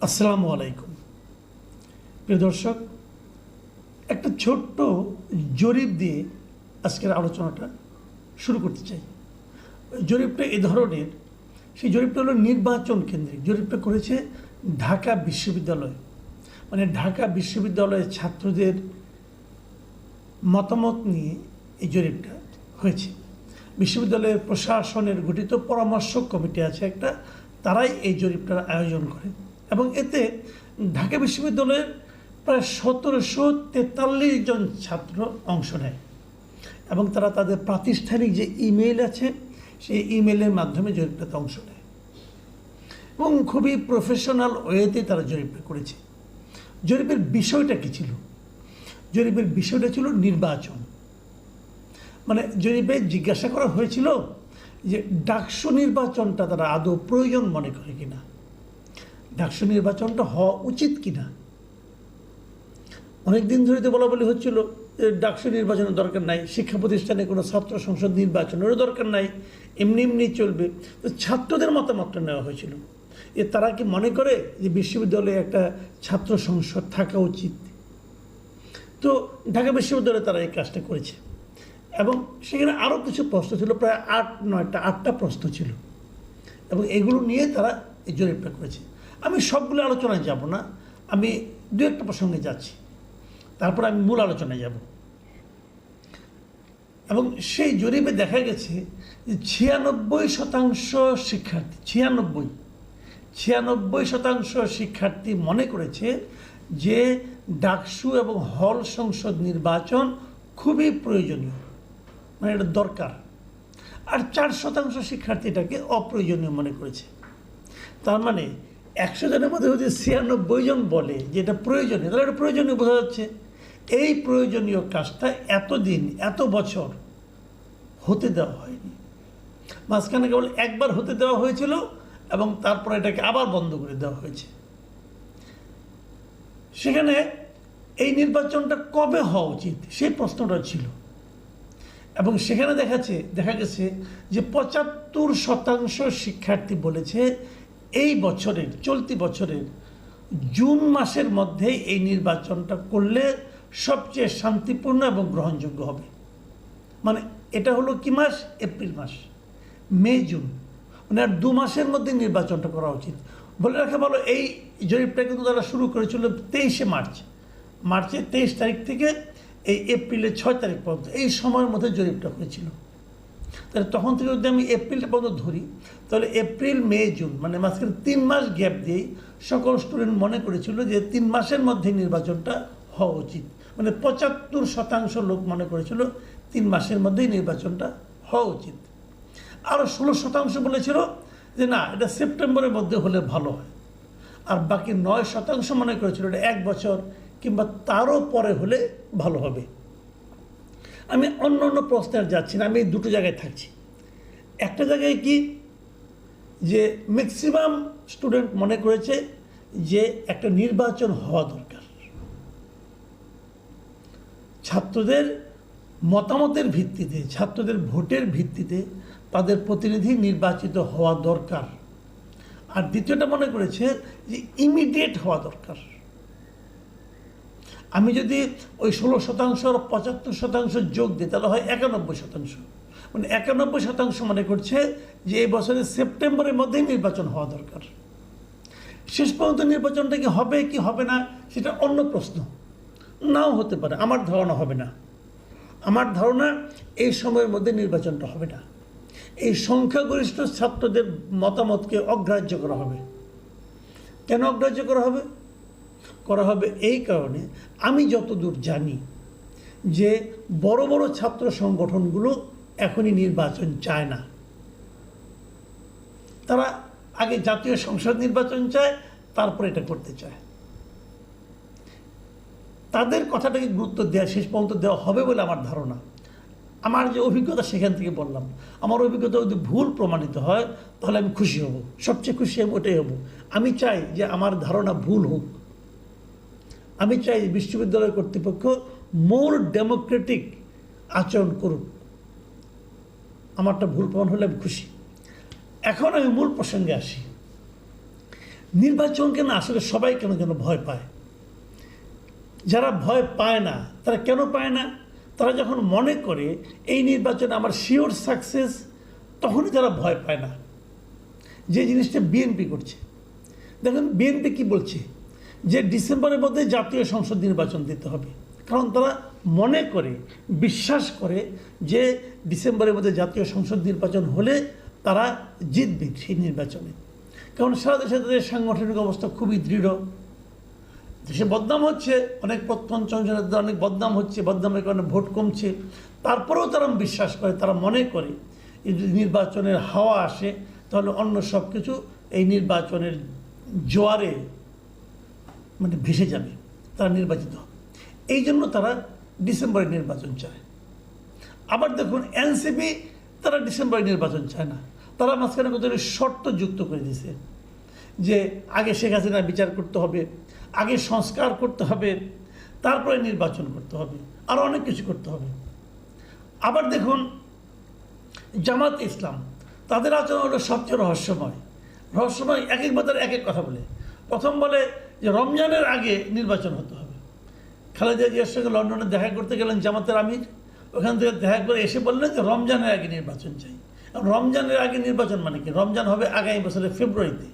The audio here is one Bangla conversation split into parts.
আসসালামু আলাইকুম প্রিয় দর্শক, একটা ছোট্ট জরিপ দিয়ে আজকের আলোচনাটা শুরু করতে চাই। জরিপটা এ ধরনের, সেই জরিপটা হলো নির্বাচন কেন্দ্রিক। জরিপটা করেছে ঢাকা বিশ্ববিদ্যালয়, মানে ঢাকা বিশ্ববিদ্যালয়ের ছাত্রদের মতামত নিয়ে এই জরিপটা হয়েছে। বিশ্ববিদ্যালয়ের প্রশাসনের গঠিত পরামর্শক কমিটি আছে একটা, তারাই এই জরিপটার আয়োজন করে এবং এতে ঢাকা বিশ্ববিদ্যালয়ের প্রায় 1743 জন ছাত্র অংশ নেয় এবং তারা তাদের প্রাতিষ্ঠানিক যে ইমেইল আছে সেই ইমেইলের মাধ্যমে জরিপটাতে অংশ নেয় এবং খুবই প্রফেশনাল ওয়েতে তারা জরিপটা করেছে। জরিপের বিষয়টা কী ছিল? জরিপের বিষয়টা ছিল নির্বাচন। মানে জরিপে জিজ্ঞাসা করা হয়েছিল যে ডাকসু নির্বাচনটা তারা আদৌ প্রয়োজন মনে করে কিনা, ডাকসু নির্বাচনটা হওয়া উচিত কিনা। অনেক দিন ধরে তো বলা বলি হচ্ছিল যে ডাকসু নির্বাচনের দরকার নাই, শিক্ষা প্রতিষ্ঠানে কোনো ছাত্র সংসদ নির্বাচনেরও দরকার নাই, এমনি এমনি চলবে। তো ছাত্রদের মতামতটা নেওয়া হয়েছিল তারা কি মনে করে যে বিশ্ববিদ্যালয়ে একটা ছাত্র সংসদ থাকা উচিত। তো ঢাকা বিশ্ববিদ্যালয়ে তারা এই কাজটা করেছে এবং সেখানে আরও কিছু প্রশ্ন ছিল, প্রায় 8-9টা প্রশ্ন ছিল এবং এগুলো নিয়ে তারা এই জরিপটা করেছে। আমি সবগুলো আলোচনায় যাব না, আমি দু একটা প্রসঙ্গে যাচ্ছি, তারপর আমি মূল আলোচনায় যাব। এবং সেই জরিপে দেখা গেছে যে 96% শিক্ষার্থী 96% শিক্ষার্থী মনে করেছে যে ডাকসু এবং হল সংসদ নির্বাচন খুবই প্রয়োজনীয়, মানে এটা দরকার। আর 4% শিক্ষার্থী এটাকে অপ্রয়োজনীয় মনে করেছে। তার মানে 100 জনের মধ্যে যদি 96 জন বলে যে এটা প্রয়োজনীয়, তাহলে এটা প্রয়োজনীয় বোঝা যাচ্ছে। এই প্রয়োজনীয় কাজটা এতদিন এত বছর হতে দেওয়া হয়নি, মাঝখানে কেবল একবার হতে দেওয়া হয়েছিল এবং তারপরে এটাকে আবার বন্ধ করে দেওয়া হয়েছে। সেখানে এই নির্বাচনটা কবে হওয়া উচিত সেই প্রশ্নটা ছিল এবং সেখানে দেখা গেছে যে 75% শিক্ষার্থী বলেছে এই বছরের, চলতি বছরের জুন মাসের মধ্যেই এই নির্বাচনটা করলে সবচেয়ে শান্তিপূর্ণ এবং গ্রহণযোগ্য হবে। মানে এটা হলো কি মাস? এপ্রিল মাস, মে, জুন, মানে আর 2 মাসের মধ্যে নির্বাচনটা করা উচিত। বলে রাখা ভালো, এই জরিপটা কিন্তু তারা শুরু করেছিল 23শে মার্চের 23 তারিখ থেকে এই এপ্রিলের 6 তারিখ পর্যন্ত, এই সময়ের মধ্যে জরিপটা হয়েছিল। তাহলে তখন থেকে যদি আমি এপ্রিলটা পর্যন্ত ধরি, তাহলে এপ্রিল, মে, জুন, মানে মাঝখানে 3 মাস গ্যাপ দিয়েই সকল স্টুডেন্ট মনে করেছিল যে 3 মাসের মধ্যে নির্বাচনটা হওয়া উচিত। মানে 75% লোক মনে করেছিল 3 মাসের মধ্যেই নির্বাচনটা হওয়া উচিত। আরও 16% বলেছিল যে না, এটা সেপ্টেম্বরের মধ্যে হলে ভালো হয়। আর বাকি 9% মনে করেছিল এটা 1 বছর কিংবা তারও পরে হলে ভালো হবে। আমি অন্য প্রশ্নে আর যাচ্ছি না, আমি এই দুটো জায়গায় থাকছি। একটা জায়গায় কি যে ম্যাক্সিমাম স্টুডেন্ট মনে করেছে যে একটা নির্বাচন হওয়া দরকার, ছাত্রদের মতামতের ভিত্তিতে, ছাত্রদের ভোটের ভিত্তিতে তাদের প্রতিনিধি নির্বাচিত হওয়া দরকার। আর দ্বিতীয়টা মনে করেছে যে ইমিডিয়েট হওয়া দরকার। আমি যদি ওই 16% আর 75% যোগ দিই তাহলে হয় 91%। মানে 91% মনে করছে যে এই বছরের সেপ্টেম্বরের মধ্যেই নির্বাচন হওয়া দরকার। শেষ পর্যন্ত নির্বাচনটা কি হবে কি হবে না সেটা অন্য প্রশ্ন, নাও হতে পারে। আমার ধারণা হবে না, আমার ধারণা এই সময়ের মধ্যে নির্বাচনটা হবে না। এই সংখ্যাগরিষ্ঠ ছাত্রদের মতামতকে অগ্রাহ্য করা হবে। কেন অগ্রাহ্য করা হবে? এই কারণে আমি যতদূর জানি যে বড় বড় ছাত্র সংগঠনগুলো এখনই নির্বাচন চায় না। তারা আগে জাতীয় সংসদ নির্বাচন চায়, তারপরে এটা করতে চায়। তাদের কথাটাকে গুরুত্ব দেওয়া শেষ পর্যন্ত দেওয়া হবে বলে আমার ধারণা। আমার যে অভিজ্ঞতা সেখান থেকে বললাম, আমার অভিজ্ঞতা যদি ভুল প্রমাণিত হয় তাহলে আমি খুশি হব, সবচেয়ে খুশি আমি ওটাই হব। আমি চাই যে আমার ধারণা ভুল হোক। আমি চাই বিশ্ববিদ্যালয় কর্তৃপক্ষ মোর ডেমোক্রেটিক আচরণ করুক। আমারটা ভুল প্রমাণ হলে আমি খুশি। এখন আমি মূল প্রসঙ্গে আসি। নির্বাচনকে না আসলে সবাই কেন যেন ভয় পায়। যারা ভয় পায় না তারা কেন পায় না? তারা যখন মনে করে এই নির্বাচনে আমার শিওর সাকসেস, তখনই তারা ভয় পায় না। যে জিনিসটা বিএনপি করছে, দেখুন বিএনপি কি বলছে, যে ডিসেম্বরের মধ্যে জাতীয় সংসদ নির্বাচন দিতে হবে। কারণ তারা মনে করে, বিশ্বাস করে যে ডিসেম্বরের মধ্যে জাতীয় সংসদ নির্বাচন হলে তারা জিতবে সেই নির্বাচনে। কারণ সারা দেশে তাদের সাংগঠনিক অবস্থা খুবই দৃঢ়, দেশে বদনাম হচ্ছে, অনেক প্রত্যন্ত অঞ্চলে অনেক বদনাম হচ্ছে, বদনামের কারণে ভোট কমছে, তারপরেও তারা বিশ্বাস করে, তারা মনে করে যদি নির্বাচনের হাওয়া আসে তাহলে অন্য সব কিছু এই নির্বাচনের জোয়ারে মানে ভেসে যাবে, তারা নির্বাচিত হবে। এই জন্য তারা ডিসেম্বরে নির্বাচন চায়। আবার দেখুন এনসিপি, তারা ডিসেম্বরে নির্বাচন চায় না, তারা মাঝখানে কত শর্ত যুক্ত করে দিয়েছে যে আগে শেখ হাসিনা বিচার করতে হবে, আগে সংস্কার করতে হবে, তারপরে নির্বাচন করতে হবে, আর অনেক কিছু করতে হবে। আবার দেখুন জামাত ইসলাম, তাদের আচরণ হলো সবচেয়ে রহস্যময়। এক এক বাজার এক এক কথা বলে। প্রথম বলে যে রমজানের আগে নির্বাচন হতে হবে। খালেদা জিয়ার সঙ্গে লন্ডনে দেখা করতে গেলেন জামাতের আমির, ওখান থেকে দেখা করে এসে বললেন যে রমজানের আগে নির্বাচন চাই। রমজানের আগে নির্বাচন মানে কি? রমজান হবে আগামী বছরের ফেব্রুয়ারিতে,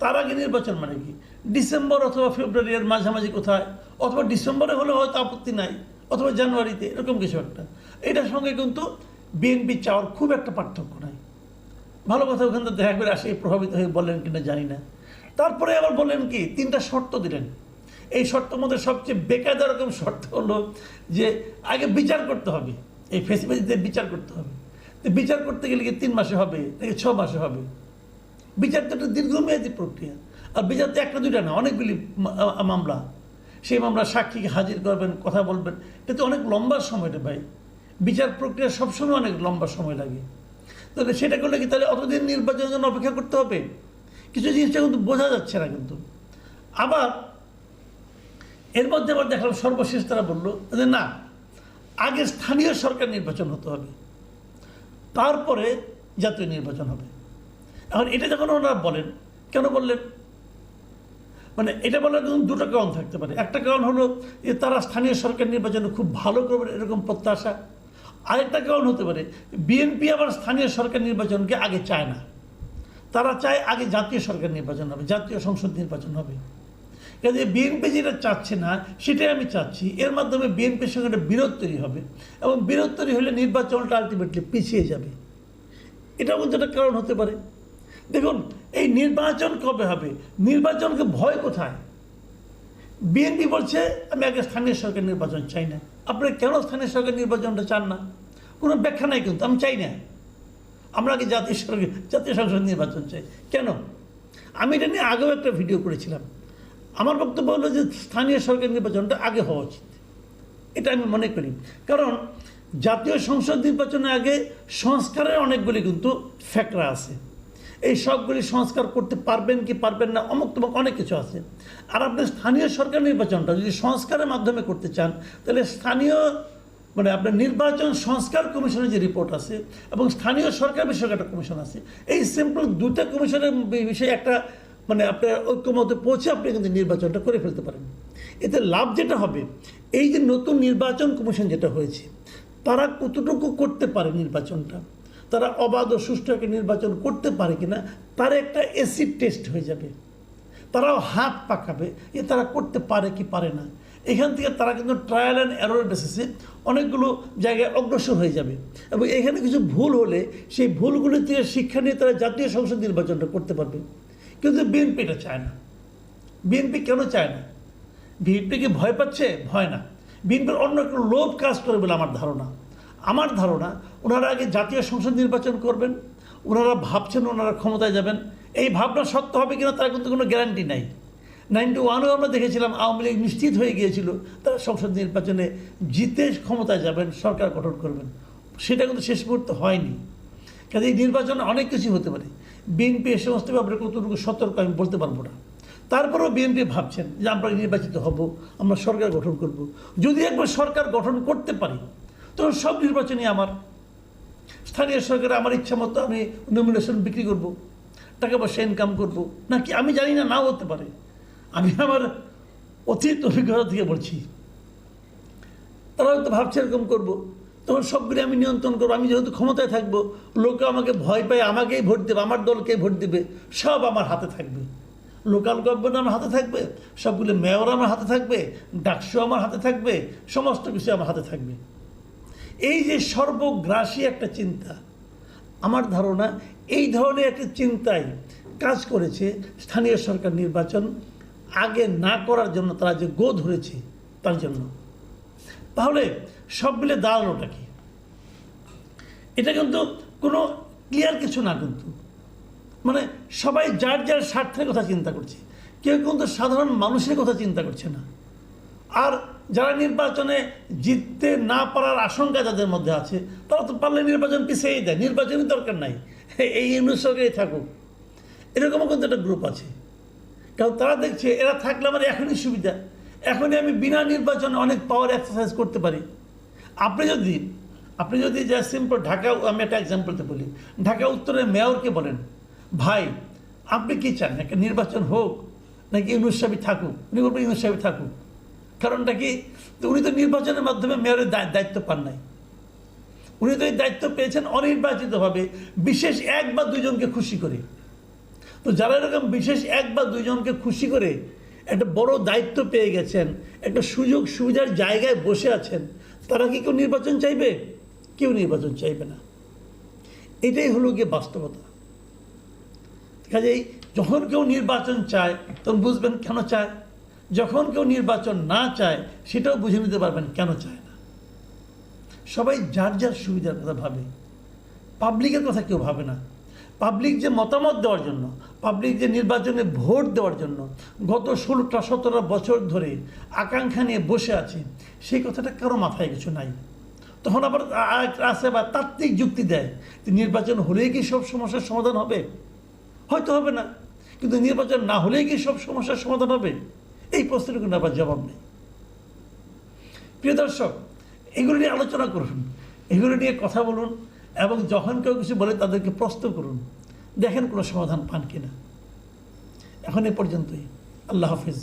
তার আগে নির্বাচন মানে কি? ডিসেম্বর অথবা ফেব্রুয়ারির মাঝামাঝি কোথায়, অথবা ডিসেম্বরে হলে হয়তো আপত্তি নাই, অথবা জানুয়ারিতে, এরকম কিছু একটা। এটার সঙ্গে কিন্তু বিএনপি চাওয়ার খুব একটা পার্থক্য নাই। ভালো কথা, ওখান থেকে দেখা করে আসে প্রভাবিত হয়ে বললেন কিনা জানি না। তারপরে আবার বললেন কি, 3টা শর্ত দিলেন। এই শর্তের মধ্যে সবচেয়ে বেকায়দা রকম শর্ত হলো যে আগে বিচার করতে হবে, এই ফেসিলিটিতে বিচার করতে হবে। তো বিচার করতে গেলে কি 3 মাসে হবে নাকি 6 মাসে হবে? বিচার তো একটা দীর্ঘমেয়াদী প্রক্রিয়া। আর বিচার তো একটা দুইটা না, অনেকগুলি মামলা। সেই মামলা সাক্ষীকে হাজির করবেন, কথা বলবেন, এটা তো অনেক লম্বা সময়টা ভাই। বিচার প্রক্রিয়া সবসময় অনেক লম্বা সময় লাগে। তাহলে সেটা করলে কি তাহলে অতদিন নির্বাচনের জন্য অপেক্ষা করতে হবে? কিছু জিনিসটা কিন্তু বোঝা যাচ্ছে না। কিন্তু আবার এর মধ্যে আবার দেখলাম সর্বশেষ তারা বললো যে না, আগে স্থানীয় সরকার নির্বাচন হতে হবে, তারপরে জাতীয় নির্বাচন হবে। এখন এটা যখন ওনারা বলেন, কেন বললেন? মানে এটা বলার কিন্তু 2টা কারণ থাকতে পারে। একটা কারণ হলো যে তারা স্থানীয় সরকার নির্বাচনে খুব ভালো করবে এরকম প্রত্যাশা। আরেকটা কারণ হতে পারে বিএনপি আবার স্থানীয় সরকার নির্বাচনকে আগে চায় না, তারা চায় আগে জাতীয় সরকার নির্বাচন হবে, জাতীয় সংসদ নির্বাচন হবে। কাজে বিএনপি যেটা চাচ্ছে না সেটাই আমি চাচ্ছি। এর মাধ্যমে বিএনপির সঙ্গে একটা বিরোধ তৈরি হবে, এবং বিরোধ তৈরি হলে নির্বাচনটা আলটিমেটলি পিছিয়ে যাবে। এটার মধ্যে একটা কারণ হতে পারে। দেখুন এই নির্বাচন কবে হবে, নির্বাচনকে ভয় কোথায়? বিএনপি বলছে আমি আগে স্থানীয় সরকার নির্বাচন চাই না। আপনারা কেন স্থানীয় সরকার নির্বাচনটা চান না? কোনো ব্যাখ্যা নাই, কিন্তু আমি চাই না, আমরা আগে জাতীয় সংসদ নির্বাচন চাই। কেন? আমি এটা নিয়ে আগেও একটা ভিডিও করেছিলাম। আমার বক্তব্য হলো যে স্থানীয় সরকার নির্বাচনটা আগে হওয়া উচিত, এটা আমি মনে করি। কারণ জাতীয় সংসদ নির্বাচনের আগে সংস্কারের অনেকগুলি কিন্তু ফ্যাক্টর আছে। এই সবগুলি সংস্কার করতে পারবেন কি পারবেন না, অমুক তমুক অনেক কিছু আছে। আর আপনি স্থানীয় সরকার নির্বাচনটা যদি সংস্কারের মাধ্যমে করতে চান, তাহলে স্থানীয় মানে আপনার নির্বাচন সংস্কার কমিশনের যে রিপোর্ট আছে এবং স্থানীয় সরকার বিষয়ক একটা কমিশন আছে, এই সিম্পল 2টা কমিশনের বিষয়ে একটা মানে আপনার ঐক্যমতে পৌঁছে আপনি কিন্তু নির্বাচনটা করে ফেলতে পারেন। এতে লাভ যেটা হবে, এই যে নতুন নির্বাচন কমিশন যেটা হয়েছে, তারা কতটুকু করতে পারে নির্বাচনটা, তারা অবাধ ও সুষ্ঠু একটা নির্বাচন করতে পারে কিনা, তার একটা অ্যাসিড টেস্ট হয়ে যাবে। তারাও হাত পাকাবে যে তারা করতে পারে কি পারে না। এখান থেকে তারা কিন্তু ট্রায়াল অ্যান্ড এরর বেসিসে অনেকগুলো জায়গায় অগ্রসর হয়ে যাবে, এবং এখানে কিছু ভুল হলে সেই ভুলগুলি থেকে শিক্ষা নিয়ে তারা জাতীয় সংসদ নির্বাচনটা করতে পারবে। কিন্তু বিএনপি এটা চায় না। বিএনপি কেন চায় না? বিএনপিকে ভয় পাচ্ছে? ভয় না, বিএনপির অন্য একটা লোভ কাজ করে বলে আমার ধারণা ওনারা আগে জাতীয় সংসদ নির্বাচন করবেন। ওনারা ভাবছেন ওনারা ক্ষমতায় যাবেন, এই ভাবনা সত্য হবে কিনা তার কিন্তু কোনো গ্যারান্টি নাই। 91-এও আমরা দেখেছিলাম আওয়ামী লীগ নিশ্চিত হয়ে গিয়েছিল তারা সংসদ নির্বাচনে জিতে ক্ষমতায় যাবেন, সরকার গঠন করবেন। সেটা কিন্তু শেষ মুহূর্তে হয়নি। কাজে এই নির্বাচনে অনেক কিছু হতে পারে। বিএনপি এ সমস্ত ব্যাপারে কতটুকু সতর্ক আমি বলতে পারবো না। তারপরেও বিএনপি ভাবছেন যে আমরা নির্বাচিত হব, আমরা সরকার গঠন করব। যদি একবার সরকার গঠন করতে পারি তখন সব নির্বাচনই আমার, স্থানীয় সরকারে আমার ইচ্ছা মতো আমি নমিনেশন বিক্রি করব, টাকা পয়সা ইনকাম করবো, নাকি আমি জানি না, নাও হতে পারে। আমি আমার অতীত অভিজ্ঞতা থেকে বলছি, তারা হয়তো ভাবছে এরকম করবো, তখন সবগুলি আমি নিয়ন্ত্রণ করবো। আমি যেহেতু ক্ষমতায় থাকবো, লোকে আমাকে ভয় পায়, আমাকেই ভোট দেবে, আমার দলকেই ভোট দেবে, সব আমার হাতে থাকবে। লোকাল গভর্নমেন্ট আমার হাতে থাকবে, সবগুলো মেয়র আমার হাতে থাকবে, ডাকসু আমার হাতে থাকবে, সমস্ত কিছু আমার হাতে থাকবে। এই যে সর্বগ্রাসী একটা চিন্তা, আমার ধারণা এই ধরনের একটা চিন্তায় কাজ করেছে স্থানীয় সরকার নির্বাচন আগে না করার জন্য, তারা যে গো ধরেছে তার জন্য। তাহলে সব মিলে দাঁড়ানোটা কি? এটা কিন্তু কোনো ক্লিয়ার কিছু না, কিন্তু মানে সবাই যার যার স্বার্থের কথা চিন্তা করছে, কেউ কিন্তু সাধারণ মানুষের কথা চিন্তা করছে না। আর যারা নির্বাচনে জিততে না পারার আশঙ্কা যাদের মধ্যে আছে, তারা তো পারলে নির্বাচন পিছিয়েই দেয়, নির্বাচনের দরকার নাই, এই অনুসরণেই থাকুক, এরকমও কিন্তু একটা গ্রুপ আছে। কারণ তারা দেখছে এরা থাকলে আমার এখনই সুবিধা, এখনই আমি বিনা নির্বাচনে অনেক পাওয়ার এক্সারসাইজ করতে পারি। আপনি যদি যা সিম্পল ঢাকা, আমি একটা এক্সাম্পলতে বলি, ঢাকা উত্তরের মেয়রকে বলেন, ভাই আপনি কি চান, একটা নির্বাচন হোক নাকি ইউনূস সাহেব থাকুক? উনি বলবেন ইউনূস সাহেব থাকুক। কারণটা কি? তো উনি তো নির্বাচনের মাধ্যমে মেয়রের দায়িত্ব পান নাই, উনি তো এই দায়িত্ব পেয়েছেন অনির্বাচিতভাবে, বিশেষ এক বা দুইজনকে খুশি করে। তো যারা এরকম বিশেষ এক বা দুইজনকে খুশি করে একটা বড় দায়িত্ব পেয়ে গেছেন, একটা সুযোগ সুবিধার জায়গায় বসে আছেন, তারা কি কেউ নির্বাচন চাইবে? কেউ নির্বাচন চাইবে না। এটাই হলো গিয়ে বাস্তবতা। কাজেই যখন কেউ নির্বাচন চায় তখন বুঝবেন কেন চায়, যখন কেউ নির্বাচন না চায় সেটাও বুঝে নিতে পারবেন কেন চায় না। সবাই যার যার সুবিধার কথা ভাবে, পাবলিকের কথা কেউ ভাবে না। পাবলিক যে মতামত দেওয়ার জন্য, পাবলিক যে নির্বাচনে ভোট দেওয়ার জন্য গত 16-17 বছর ধরে আকাঙ্ক্ষা নিয়ে বসে আছে, সেই কথাটা কারো মাথায় কিছু নাই। তখন আবার আসে বা তাত্ত্বিক যুক্তি দেয়, নির্বাচন হলেই কি সব সমস্যার সমাধান হবে? হয়তো হবে না, কিন্তু নির্বাচন না হলেই কি সব সমস্যার সমাধান হবে? এই প্রশ্নের কোনো আবার জবাব নেই। প্রিয় দর্শক, এগুলো নিয়ে আলোচনা করুন, এগুলো নিয়ে কথা বলুন, এবং যখন কেউ কিছু বলে তাদেরকে প্রশ্ন করুন, দেখেন কোনো সমাধান পান কিনা। এখন এ পর্যন্তই। আল্লাহ হাফিজ।